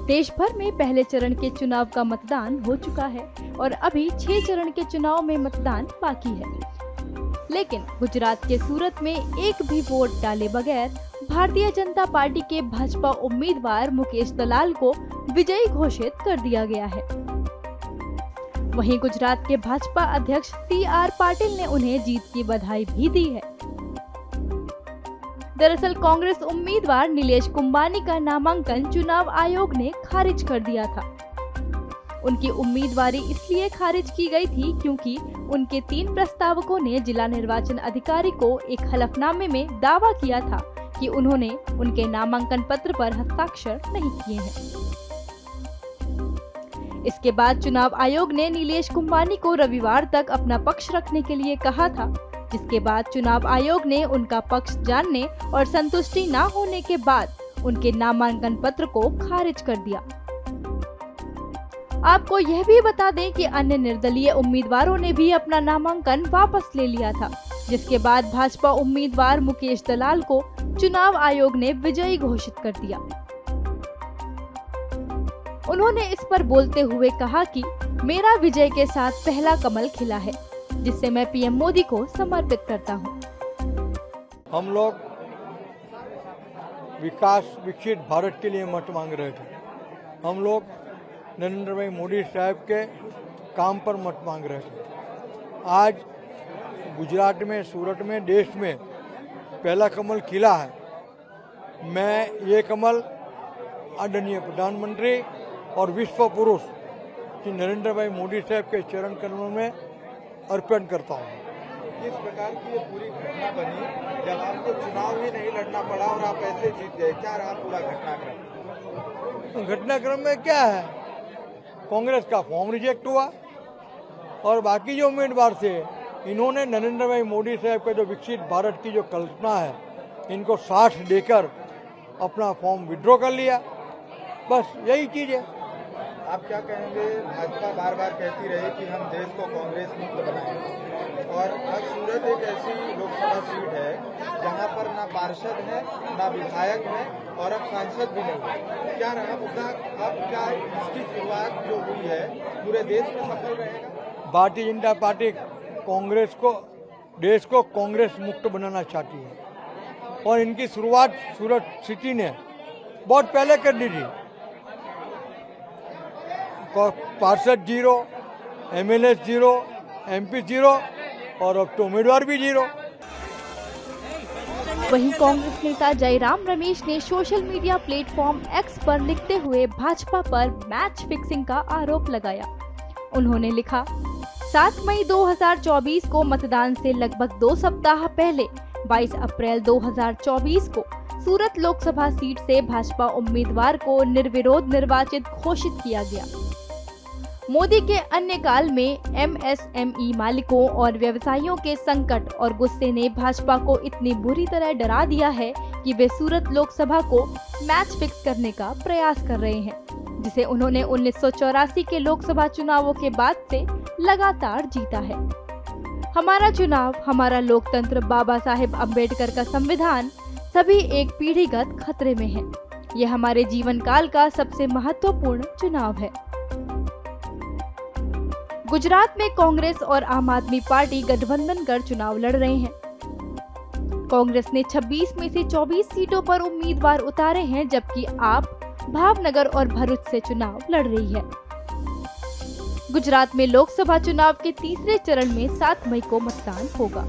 देश भर में पहले चरण के चुनाव का मतदान हो चुका है और अभी 6 चरण के चुनाव में मतदान बाकी है। लेकिन गुजरात के सूरत में एक भी वोट डाले बगैर भारतीय जनता पार्टी के भाजपा उम्मीदवार मुकेश दलाल को विजयी घोषित कर दिया गया है। वहीं गुजरात के भाजपा अध्यक्ष CR पाटिल ने उन्हें जीत की बधाई भी दी है। दरअसल कांग्रेस उम्मीदवार नीलेश कुंबानी का नामांकन चुनाव आयोग ने खारिज कर दिया था। उनकी उम्मीदवारी इसलिए खारिज की गई थी क्योंकि उनके 3 प्रस्तावकों ने जिला निर्वाचन अधिकारी को एक हलफनामे में दावा किया था कि उन्होंने उनके नामांकन पत्र पर हस्ताक्षर नहीं किए हैं। इसके बाद चुनाव आयोग ने नीलेश कुंबानी को रविवार तक अपना पक्ष रखने के लिए कहा था, जिसके बाद चुनाव आयोग ने उनका पक्ष जानने और संतुष्टि न होने के बाद उनके नामांकन पत्र को खारिज कर दिया। आपको यह भी बता दें कि अन्य निर्दलीय उम्मीदवारों ने भी अपना नामांकन वापस ले लिया था, जिसके बाद भाजपा उम्मीदवार मुकेश दलाल को चुनाव आयोग ने विजयी घोषित कर दिया। उन्होंने इस पर बोलते हुए कहा कि मेरा विजय के साथ पहला कमल खिला है, जिससे मैं PM मोदी को समर्पित करता हूं। हम लोग विकसित भारत के लिए मत मांग रहे थे। हम लोग नरेंद्र भाई मोदी साहब के काम पर मत मांग रहे थे। आज गुजरात में, सूरत में, देश में पहला कमल खिला है। मैं ये कमल आदरणीय प्रधानमंत्री और विश्व पुरुष श्री नरेंद्र भाई मोदी साहब के चरण कमलों में अर्पण करता हूँ। किस प्रकार की ये पूरी घटना बनी जब आपको चुनाव ही नहीं लड़ना पड़ा और आप ऐसे जीत गए? क्या रहा पूरा घटनाक्रम? घटनाक्रम में क्या है, कांग्रेस का फॉर्म रिजेक्ट हुआ और बाकी जो उम्मीदवार थे इन्होंने नरेंद्र भाई मोदी साहब का जो विकसित भारत की जो कल्पना है इनको साथ देकर अपना फॉर्म विड्रॉ कर लिया। बस यही चीज़ है। आप क्या कहेंगे? भाजपा बार बार कहती रही कि हम देश को कांग्रेस मुक्त बनाएंगे और आज सूरत एक ऐसी लोकसभा सीट है जहां पर ना पार्षद है, ना विधायक है और अब सांसद भी नहीं। क्या रहा मुद्दा? अब क्या इसकी शुरुआत जो हुई है पूरे देश में सफल रहेगा? भारतीय जनता पार्टी कांग्रेस को, देश को कांग्रेस मुक्त बनाना चाहती है और इनकी शुरुआत सूरत सिटी ने बहुत पहले कर दी थी। पार्षद 0, MLA 0, MP 0 और अब तो उम्मीदवार भी 0। वहीं कांग्रेस नेता जयराम रमेश ने सोशल मीडिया प्लेटफॉर्म X पर लिखते हुए भाजपा पर मैच फिक्सिंग का आरोप लगाया। उन्होंने लिखा, 7 मई 2024 को मतदान से लगभग 2 सप्ताह पहले 22 अप्रैल 2024 को सूरत लोकसभा सीट से भाजपा उम्मीदवार को निर्विरोध निर्वाचित घोषित किया गया। मोदी के अन्य काल में MSME मालिकों और व्यवसायियों के संकट और गुस्से ने भाजपा को इतनी बुरी तरह डरा दिया है कि वे सूरत लोकसभा को मैच फिक्स करने का प्रयास कर रहे हैं, जिसे उन्होंने 1984 के लोकसभा चुनावों के बाद से लगातार जीता है। हमारा चुनाव, हमारा लोकतंत्र, बाबा साहेब अम्बेडकर का संविधान सभी एक पीढ़ीगत खतरे में है। यह हमारे जीवन काल का सबसे महत्वपूर्ण चुनाव है। गुजरात में कांग्रेस और आम आदमी पार्टी गठबंधन कर चुनाव लड़ रहे हैं। कांग्रेस ने 26 में से 24 सीटों पर उम्मीदवार उतारे हैं, जबकि आप भावनगर और भरूच से चुनाव लड़ रही है। गुजरात में लोकसभा चुनाव के तीसरे चरण में 7 मई को मतदान होगा।